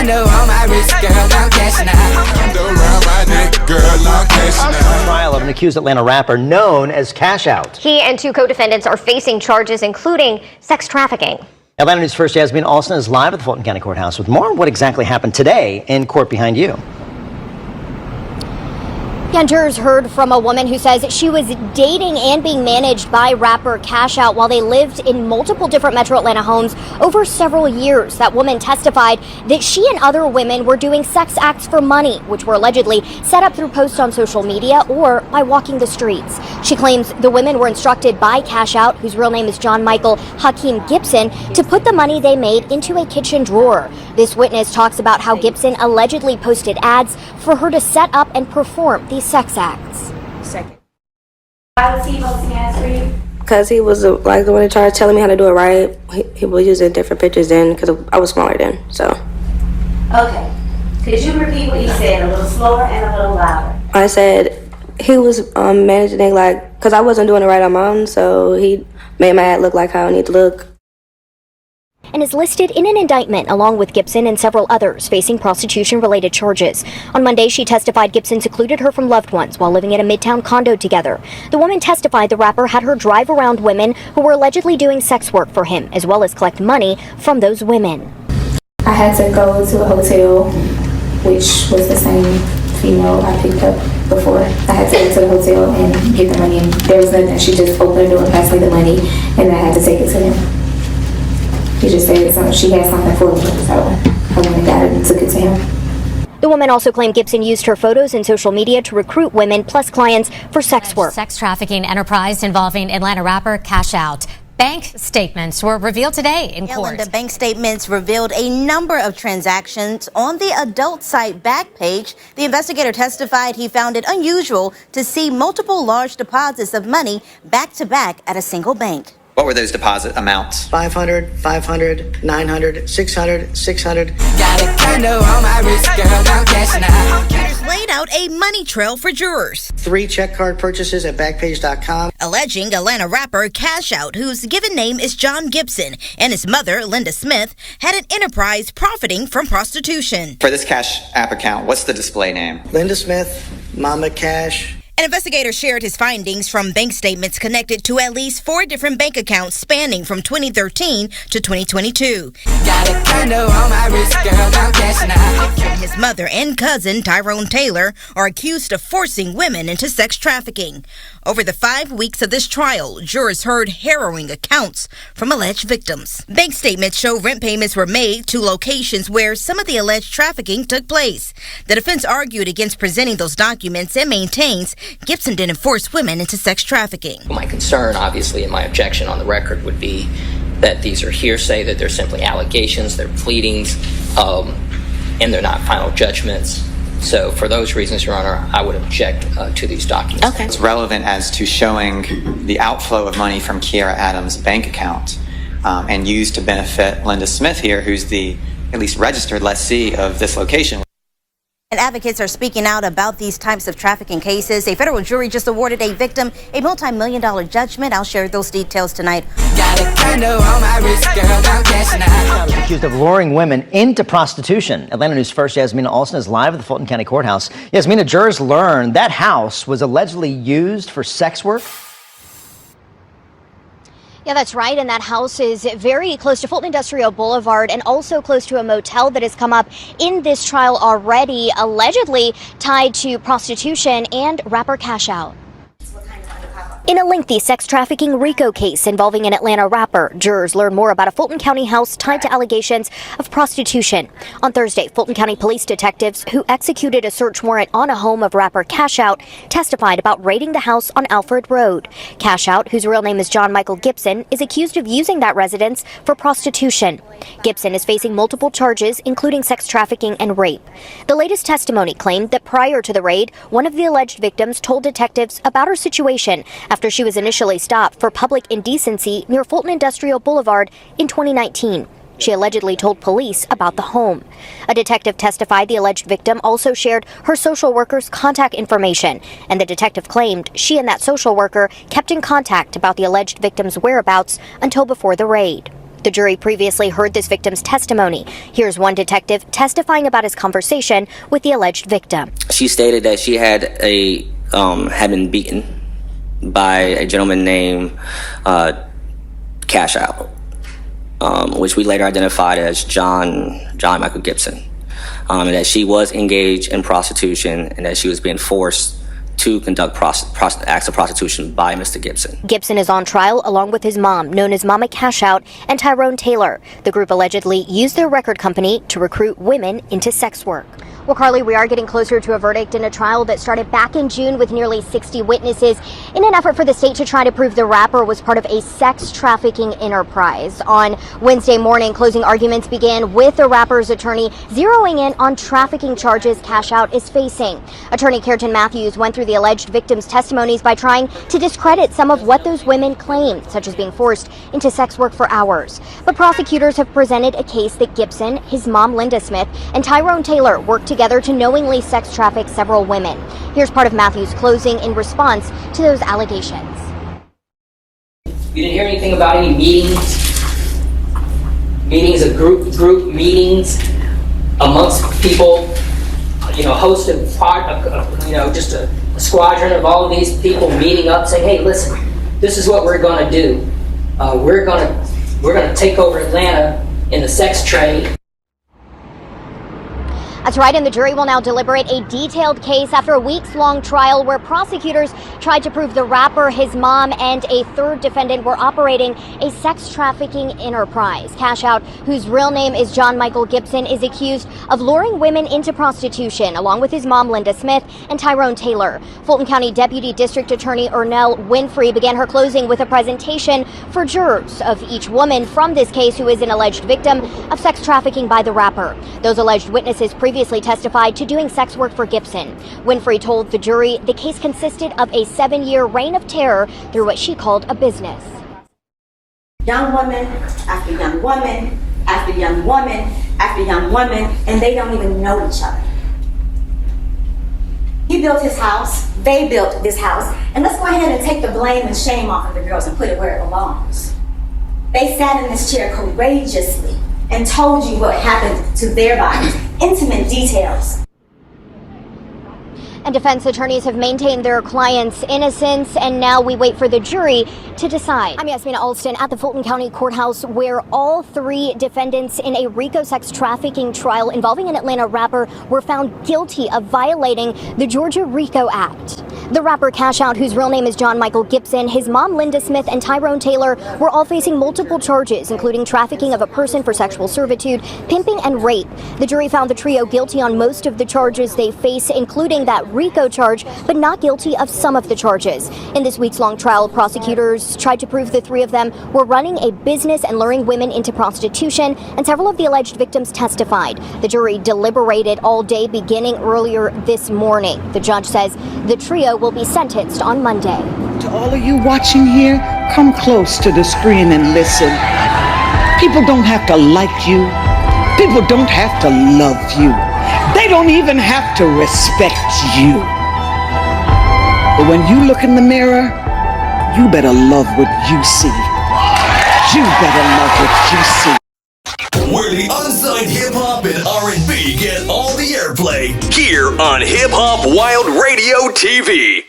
condo on my wrist, girl, I'm cashing out. Condo around my neck, girl, I'm cashing out. Trial of an accused Atlanta rapper known as Cash Out. He and two co-defendants are facing charges including sex trafficking. Atlanta News First Yasmin Alston is live at the Fulton County Courthouse with more on what exactly happened today in court behind you. Jurors heard from a woman who says she was dating and being managed by rapper Cash Out while they lived in multiple different Metro Atlanta homes over several years. That woman testified that she and other women were doing sex acts for money, which were allegedly set up through posts on social media or by walking the streets. She claims the women were instructed by Cash Out, whose real name is John Michael Hakeem Gibson, to put the money they made into a kitchen drawer. This witness talks about how Gibson allegedly posted ads for her to set up and perform these sex acts. Why was he posting ads for you? Because he was like the one in charge telling me how to do it right. He was using different pictures then because I was smaller then, so. Okay. Could you repeat what you said a little slower and a little louder? I said he was managing it like, because I wasn't doing it right on my own, so he made my ad look like how I need to look. And is listed in an indictment along with Gibson and several others facing prostitution-related charges. On Monday, she testified Gibson secluded her from loved ones while living in a Midtown condo together. The woman testified the rapper had her drive around women who were allegedly doing sex work for him, as well as collect money from those women. I had to go to a hotel, which was the same female I picked up before. I had to go to the hotel and get the money, and there was nothing. She just opened the door and passed me the money, and I had to take it to him. He just said she had something for me, so I went and got it and took it to him. The woman also claimed Gibson used her photos in social media to recruit women plus clients for sex work. Sex trafficking enterprise involving Atlanta rapper Cash Out. Bank statements were revealed today in court. The bank statements revealed a number of transactions on the adult site Backpage. The investigator testified he found it unusual to see multiple large deposits of money back to back at a single bank. What were those deposit amounts? 500, 500, 900, 600, 600. Got a condo on my wrist, girl, I'm cashing out. Prosecutors laid out a money trail for jurors. 3 check card purchases at Backpage.com. Alleging Atlanta rapper Cash Out, whose given name is John Gibson, and his mother, Linda Smith, had an enterprise profiting from prostitution. For this Cash App account, what's the display name? Linda Smith, Mama Cash. An investigator shared his findings from bank statements connected to at least 4 different bank accounts spanning from 2013 to 2022. Got a condo on my wrist, girl, I'm cashing out. His mother and cousin, Tyrone Taylor, are accused of forcing women into sex trafficking. Over the 5 weeks of this trial, jurors heard harrowing accounts from alleged victims. Bank statements show rent payments were made to locations where some of the alleged trafficking took place. The defense argued against presenting those documents and maintains Gibson didn't force women into sex trafficking. My concern, obviously, and my objection on the record would be that these are hearsay, that they're simply allegations, they're pleadings, and they're not final judgments. So for those reasons, Your Honor, I would object to these documents. Okay. It's relevant as to showing the outflow of money from Kiera Adams' bank account and used to benefit Linda Smith here, who's the at least registered lessee of this location. And advocates are speaking out about these types of trafficking cases. A federal jury just awarded a victim a multi-million-dollar judgment. I'll share those details tonight. Got a condo on my wrist, girl, I'm cashing out. Accused of luring women into prostitution. Atlanta News First Yasmin Alston is live at the Fulton County Courthouse. Yasmin, jurors learned that house was allegedly used for sex work. Yeah, that's right. And that house is very close to Fulton Industrial Boulevard and also close to a motel that has come up in this trial already, allegedly tied to prostitution and rapper Cash Out. In a lengthy sex trafficking RICO case involving an Atlanta rapper, jurors learned more about a Fulton County house tied to allegations of prostitution. On Thursday, Fulton County police detectives who executed a search warrant on a home of rapper Cash Out testified about raiding the house on Alfred Road. Cash Out, whose real name is John Michael Gibson, is accused of using that residence for prostitution. Gibson is facing multiple charges, including sex trafficking and rape. The latest testimony claimed that prior to the raid, one of the alleged victims told detectives about her situation after she was initially stopped for public indecency near Fulton Industrial Boulevard in 2019. She allegedly told police about the home. A detective testified the alleged victim also shared her social worker's contact information, and the detective claimed she and that social worker kept in contact about the alleged victim's whereabouts until before the raid. The jury previously heard this victim's testimony. Here's one detective testifying about his conversation with the alleged victim. She stated that she had been beaten by a gentleman named Cash Out, which we later identified as John Michael Gibson, and that she was engaged in prostitution and that she was being forced to conduct acts of prostitution by Mr. Gibson. Gibson is on trial along with his mom, known as Mama Cash Out, and Tyrone Taylor. The group allegedly used their record company to recruit women into sex work. Well, Carly, we are getting closer to a verdict in a trial that started back in June with nearly 60 witnesses in an effort for the state to try to prove the rapper was part of a sex trafficking enterprise. On Wednesday morning, closing arguments began with the rapper's attorney zeroing in on trafficking charges Cash Out is facing. Attorney Carrington Matthews went through the alleged victims' testimonies by trying to discredit some of what those women claimed, such as being forced into sex work for hours. But prosecutors have presented a case that Gibson, his mom Linda Smith, and Tyrone Taylor worked together to knowingly sex traffic several women. Here's part of Matthews' closing in response to those allegations. You didn't hear anything about any meetings of group meetings amongst people, hosted just a squadron of all of these people meeting up saying, hey, listen, this is what we're going to do. We're going to take over Atlanta in the sex trade. That's right, and the jury will now deliberate a detailed case after a weeks-long trial where prosecutors tried to prove the rapper, his mom, and a third defendant were operating a sex trafficking enterprise. Cash Out, whose real name is John Michael Gibson, is accused of luring women into prostitution, along with his mom, Linda Smith, and Tyrone Taylor. Fulton County Deputy District Attorney Ernell Winfrey began her closing with a presentation for jurors of each woman from this case who is an alleged victim of sex trafficking by the rapper. Those alleged witnesses previously testified to doing sex work for Gibson. Winfrey told the jury the case consisted of a 7-year reign of terror through what she called a business. Young woman after young woman after young woman after young woman, and they don't even know each other. He built his house, they built this house, and let's go ahead and take the blame and shame off of the girls and put it where it belongs. They sat in this chair courageously and told you what happened to their bodies, intimate details. And defense attorneys have maintained their client's innocence, and now we wait for the jury to decide. I'm Yasmina Alston at the Fulton County Courthouse, where all 3 defendants in a RICO sex trafficking trial involving an Atlanta rapper were found guilty of violating the Georgia RICO Act. The rapper Cash Out, whose real name is John Michael Gibson, his mom Linda Smith, and Tyrone Taylor were all facing multiple charges, including trafficking of a person for sexual servitude, pimping, and rape. The jury found the trio guilty on most of the charges they face, including that RICO charge, but not guilty of some of the charges. In this weeks-long trial, prosecutors tried to prove the 3 of them were running a business and luring women into prostitution, and several of the alleged victims testified. The jury deliberated all day, beginning earlier this morning. The judge says the trio will be sentenced on Monday. To all of you watching here, come close to the screen and listen. People don't have to like you. People don't have to love you. They don't even have to respect you. But when you look in the mirror, you better love what you see. You better love what you see. Where the unsigned hip-hop and R&B get all the airplay. Here on Hip Hop Wild Radio TV.